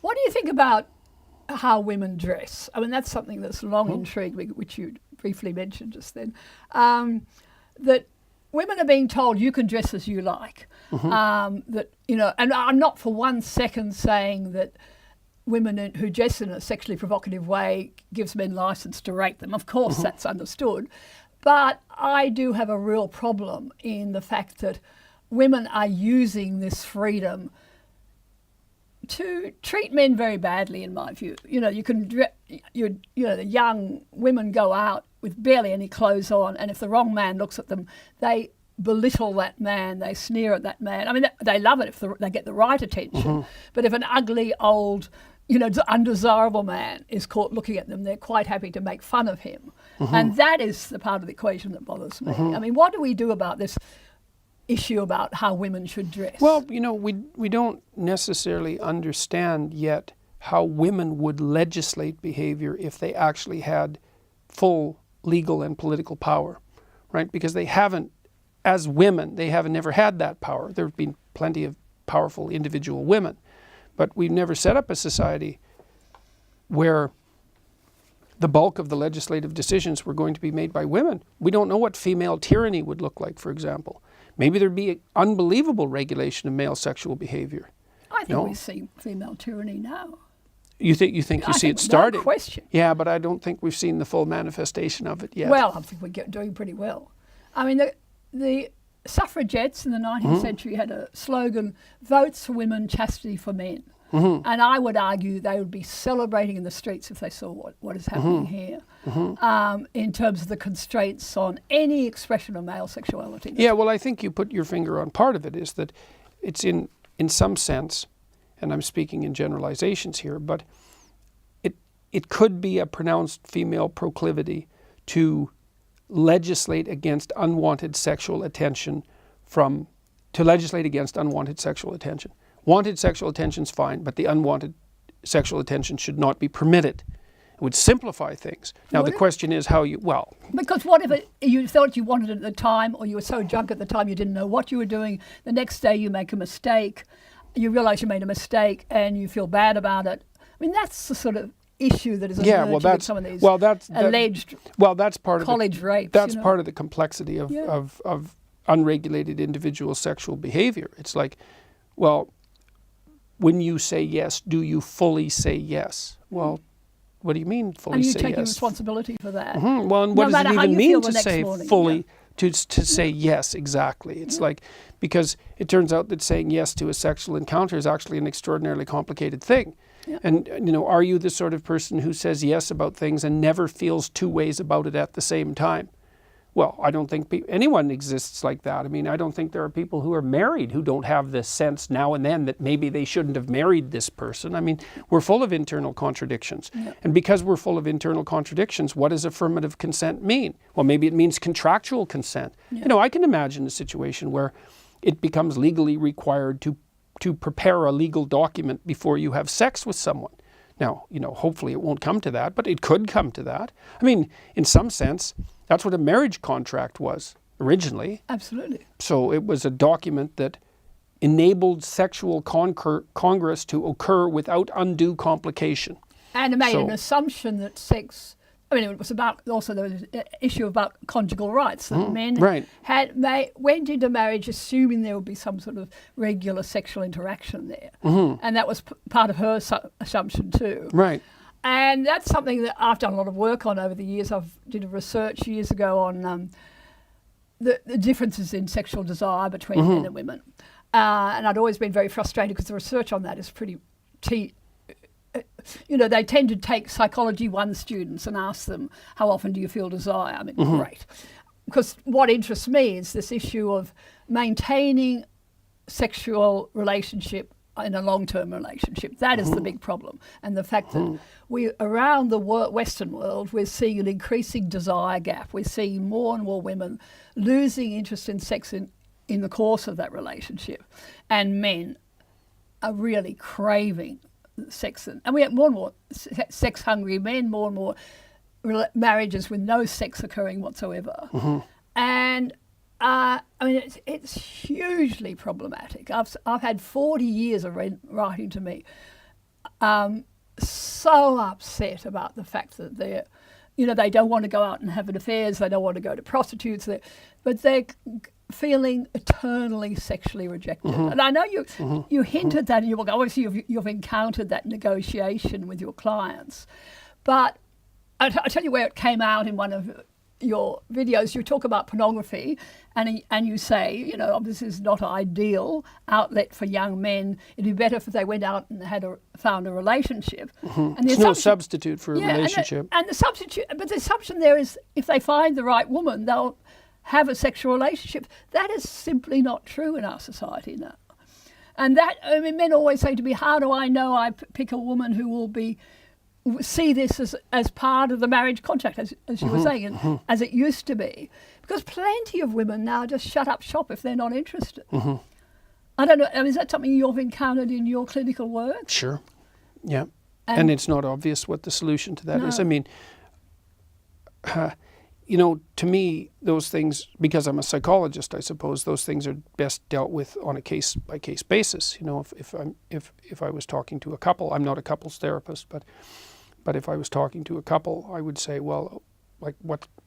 What do you think about how women dress? I mean, that's something that's long intrigued me, which you briefly mentioned just then. That women are being told you can dress as you like. That, you know, and I'm not for 1 second saying that women who dress in a sexually provocative way gives men license to rape them. Of course, that's understood. But I do have a real problem in the fact that women are using this freedom to treat men very badly, in my view. You know, the young women go out with barely any clothes on, and if the wrong man looks at them, they belittle that man, they sneer at that man. I mean, they love it if they get the right attention, but if an ugly, old, you know, undesirable man is caught looking at them, they're quite happy to make fun of him. And that is the part of the equation that bothers me. I mean, what do we do about this issue about how women should dress? Well, you know, we don't necessarily understand yet how women would legislate behavior if they actually had full legal and political power, right? Because they haven't, as women, they haven't never had that power. There have been plenty of powerful individual women, but we've never set up a society where the bulk of the legislative decisions were going to be made by women. We don't know what female tyranny would look like, for example. Maybe there'd be unbelievable regulation of male sexual behavior. I think we see female tyranny now. You think you see it starting? No question. Yeah, but I don't think we've seen the full manifestation of it yet. Well, I think we're doing pretty well. I mean, the suffragettes in the 19th century had a slogan, "Votes for women, chastity for men." And I would argue they would be celebrating in the streets if they saw what is happening here in terms of the constraints on any expression of male sexuality. Yeah, well, I think you put your finger on part of it, is that it's in some sense, and I'm speaking in generalizations here, but it could be a pronounced female proclivity to legislate against unwanted sexual attention to legislate against unwanted sexual attention. Wanted sexual attention's fine, but the unwanted sexual attention should not be permitted. It would simplify things. Now, the question is how you, well... Because what if you thought you wanted it at the time, or you were so drunk at the time you didn't know what you were doing, the next day you make a mistake, you realise you made a mistake and you feel bad about it. I mean, that's the sort of issue that is emerging with some of these alleged college rapes. That's part of the complexity of unregulated individual sexual behavior. It's like, well, when you say yes, do you fully say yes? Well, what do you mean fully say yes? And you taking responsibility for that. Well, and what does it even mean to say fully, to say yes, exactly? It's like, because it turns out that saying yes to a sexual encounter is actually an extraordinarily complicated thing. And, you know, are you the sort of person who says yes about things and never feels two ways about it at the same time? Well, I don't think anyone exists like that. I mean, I don't think there are people who are married who don't have this sense now and then that maybe they shouldn't have married this person. I mean, we're full of internal contradictions. And because we're full of internal contradictions, what does affirmative consent mean? Well, maybe it means contractual consent. You know, I can imagine a situation where it becomes legally required to prepare a legal document before you have sex with someone. Now, you know, hopefully it won't come to that, but it could come to that. I mean, in some sense, that's what a marriage contract was originally. Absolutely. So it was a document that enabled sexual congress to occur without undue complication. And it made an assumption that sex, I mean, it was about, also there was an issue about conjugal rights, that men went into marriage assuming there would be some sort of regular sexual interaction there. And that was part of her assumption too. Right. And that's something that I've done a lot of work on over the years. I did a research years ago on the differences in sexual desire between men and women. And I'd always been very frustrated because the research on that is pretty... you know, they tend to take Psychology 1 students and ask them, how often do you feel desire? I mean, great. Because what interests me is this issue of maintaining sexual relationship in a long-term relationship. That is the big problem. And the fact that we, around the Western world, we're seeing an increasing desire gap. We're seeing more and more women losing interest in sex in the course of that relationship. And men are really craving sex. And we have more and more sex-hungry men, more and more marriages with no sex occurring whatsoever. And I mean, it's hugely problematic. I've had 40 years of writing to me so upset about the fact that they're, they don't want to go out and have affairs, they don't want to go to prostitutes, but they're feeling eternally sexually rejected. And I know you hinted that in your book. Obviously, you've encountered that negotiation with your clients. But I'll tell you where it came out in one of your videos. You talk about pornography, and you say, this is not an ideal outlet for young men. It'd be better if they went out and found a relationship. And it's no substitute for a relationship. But the assumption there is if they find the right woman, they'll have a sexual relationship. That is simply not true in our society now. And men always say to me, how do I know I pick a woman who will see this as part of the marriage contract, as you were saying, as it used to be? Because plenty of women now just shut up shop if they're not interested. I don't know, is that something you've encountered in your clinical work? Sure, yeah. And it's not obvious what the solution to that is. I mean, to me, those things, because I'm a psychologist, I suppose those things are best dealt with on a case-by-case basis. If I was talking to a couple, I'm not a couples therapist, but if I was talking to a couple, I would say, well, like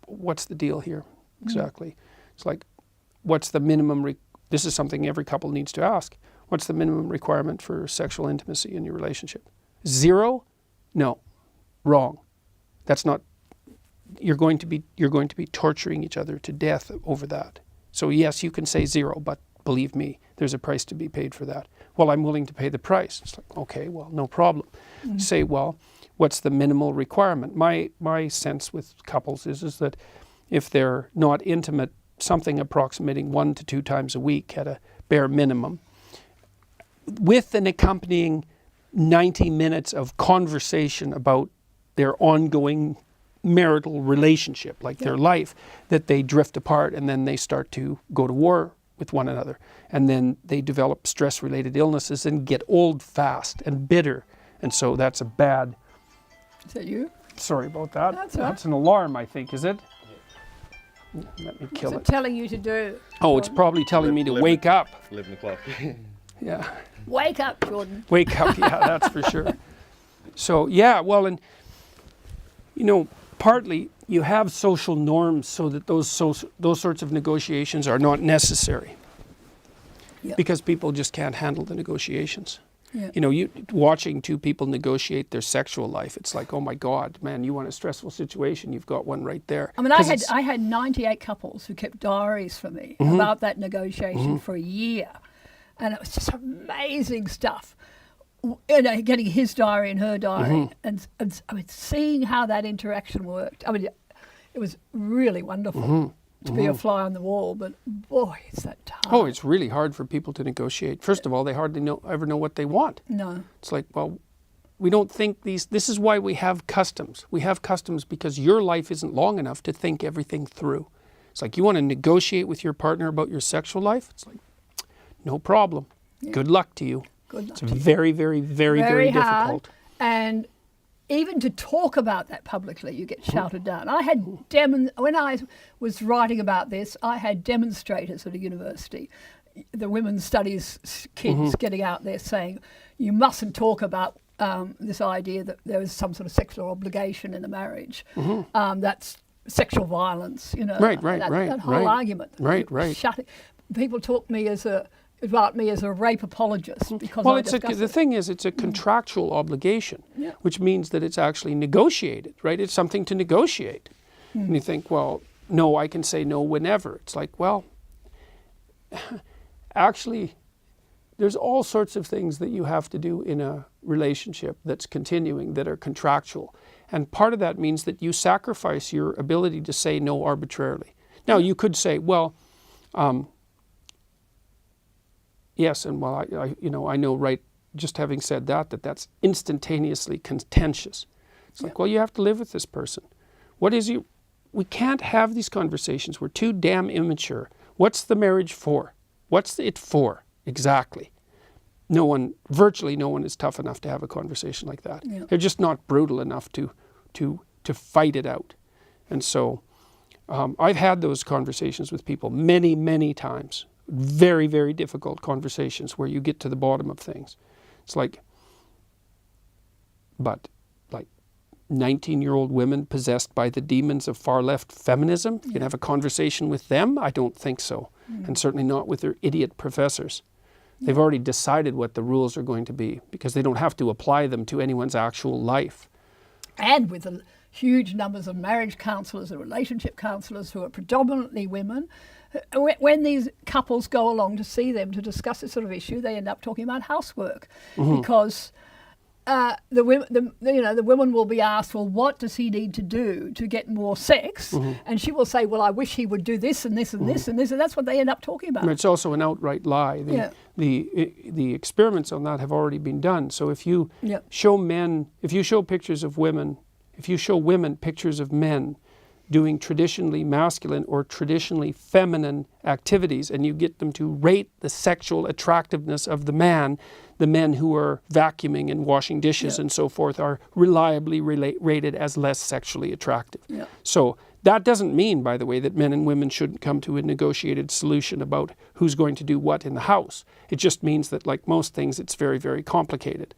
what's the deal here exactly? It's like, what's the minimum? This is something every couple needs to ask. What's the minimum requirement for sexual intimacy in your relationship? 0? No, wrong. That's not. You're going to be torturing each other to death over that. So yes, you can say 0, but believe me, there's a price to be paid for that. Well, I'm willing to pay the price. It's like, okay, well, no problem. Say, well, what's the minimal requirement? My sense with couples is that if they're not intimate, something approximating 1 to 2 times a week at a bare minimum, with an accompanying 90 minutes of conversation about their ongoing marital relationship, like their life, that they drift apart and then they start to go to war with one another. And then they develop stress-related illnesses and get old fast and bitter. And so that's a bad... Is that you? Sorry about that. That's an alarm, I think, is it? Let me kill it. What's it telling you to do? Oh, it's probably telling me to wake up. 11 o'clock. Yeah. Wake up, Jordan. Wake up, yeah, that's for sure. So, yeah, well, and, partly you have social norms so that those sorts of negotiations are not necessary. Yeah. Because people just can't handle the negotiations. Yeah. You watching 2 people negotiate their sexual life, it's like, oh my God, man, you want a stressful situation, you've got one right there. I mean, I had 98 couples who kept diaries for me about that negotiation for a year. And it was just amazing stuff. Getting his diary and her diary, and I mean, seeing how that interaction worked. I mean, it was really wonderful to be a fly on the wall, but boy, it's that tough. Oh, it's really hard for people to negotiate. First of all, they hardly ever know what they want. No. It's like, well, we don't think this is why we have customs. We have customs because your life isn't long enough to think everything through. It's like, you want to negotiate with your partner about your sexual life? It's like, no problem. Yeah. Good luck to you. It's very, very, very, very difficult. And even to talk about that publicly, you get shouted down. I had when I was writing about this, I had demonstrators at a university, the women's studies kids getting out there saying, you mustn't talk about this idea that there is some sort of sexual obligation in a marriage. That's sexual violence, Right. That whole argument. Right. People talk about me as a rape apologist because the thing is, it's a contractual obligation, which means that it's actually negotiated, right? It's something to negotiate. And you think, well, no, I can say no whenever. It's like, well, actually, there's all sorts of things that you have to do in a relationship that's continuing that are contractual. And part of that means that you sacrifice your ability to say no arbitrarily. Now, you could say, well, yes, and well, I know, right, just having said that's instantaneously contentious. It's like, well, you have to live with this person. We can't have these conversations. We're too damn immature. What's the marriage for? What's it for? Exactly. Virtually no one is tough enough to have a conversation like that. Yeah. They're just not brutal enough to fight it out. And so I've had those conversations with people many, many times. Very, very difficult conversations where you get to the bottom of things. It's like, But like 19-year-old women possessed by the demons of far-left feminism, you can have a conversation with them? I don't think so. And certainly not with their idiot professors. They've already decided what the rules are going to be because they don't have to apply them to anyone's actual life. And with the huge numbers of marriage counsellors and relationship counsellors who are predominantly women, when these couples go along to see them to discuss this sort of issue, they end up talking about housework because the woman will be asked, well, what does he need to do to get more sex? And she will say, well, I wish he would do this and this and this and this, and that's what they end up talking about. It's also an outright lie. The experiments on that have already been done. So if you show pictures of women, if you show women pictures of men doing traditionally masculine or traditionally feminine activities, and you get them to rate the sexual attractiveness of the men who are vacuuming and washing dishes and so forth are reliably rated as less sexually attractive. So that doesn't mean, by the way, that men and women shouldn't come to a negotiated solution about who's going to do what in the house. It just means that, like most things, it's very, very complicated.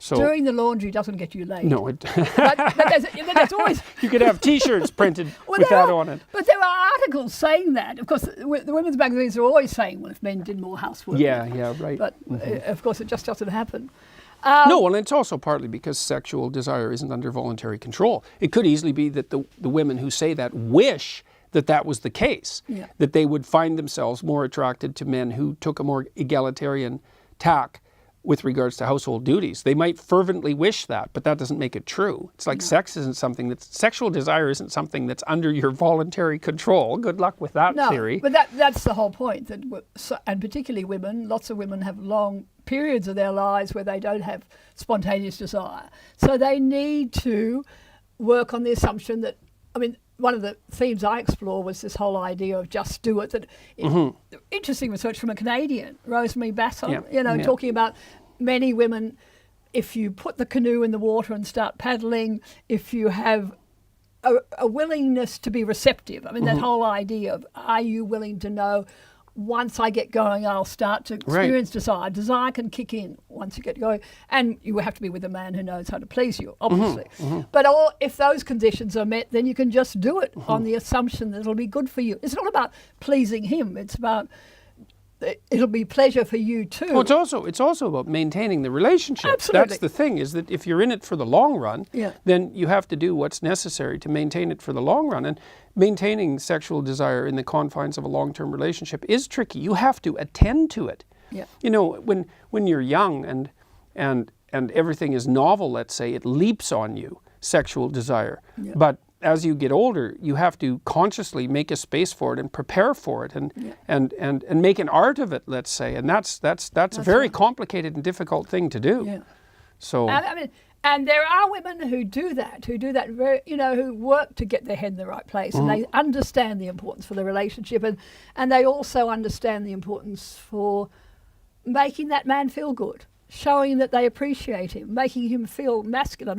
So doing the laundry doesn't get you laid. No, but there's always you could have T-shirts printed with that on it. But there are articles saying that. Of course, the women's magazines are always saying, well, if men did more housework. Yeah, right. But of course, it just doesn't happen. No, and it's also partly because sexual desire isn't under voluntary control. It could easily be that the women who say that wish that was the case, that they would find themselves more attracted to men who took a more egalitarian tack with regards to household duties. They might fervently wish that, but that doesn't make it true. It's like sexual desire isn't something that's under your voluntary control. Good luck with that theory. But that's the whole point. And particularly women, lots of women have long periods of their lives where they don't have spontaneous desire. So they need to work on the assumption that, one of the themes I explore was this whole idea of just do it. Interesting research from a Canadian, Rosemary Basson, talking about many women, if you put the canoe in the water and start paddling, if you have a willingness to be receptive. That whole idea of, are you willing to know, once I get going, I'll start to experience desire. Desire can kick in once you get going. And you have to be with a man who knows how to please you, obviously. But if those conditions are met, then you can just do it on the assumption that it'll be good for you. It's not about pleasing him. It's about it'll be pleasure for you too. Well, it's also about maintaining the relationship. Absolutely. That's the thing, is that if you're in it for the long run, then you have to do what's necessary to maintain it for the long run. And maintaining sexual desire in the confines of a long-term relationship is tricky. You have to attend to it. When you're young and everything is novel, let's say, it leaps on you, sexual desire. But as you get older, you have to consciously make a space for it and prepare for it and make an art of it, let's say. And that's a very complicated and difficult thing to do. So and there are women who do that very, who work to get their head in the right place, and they understand the importance for the relationship, and they also understand the importance for making that man feel good, showing that they appreciate him, making him feel masculine.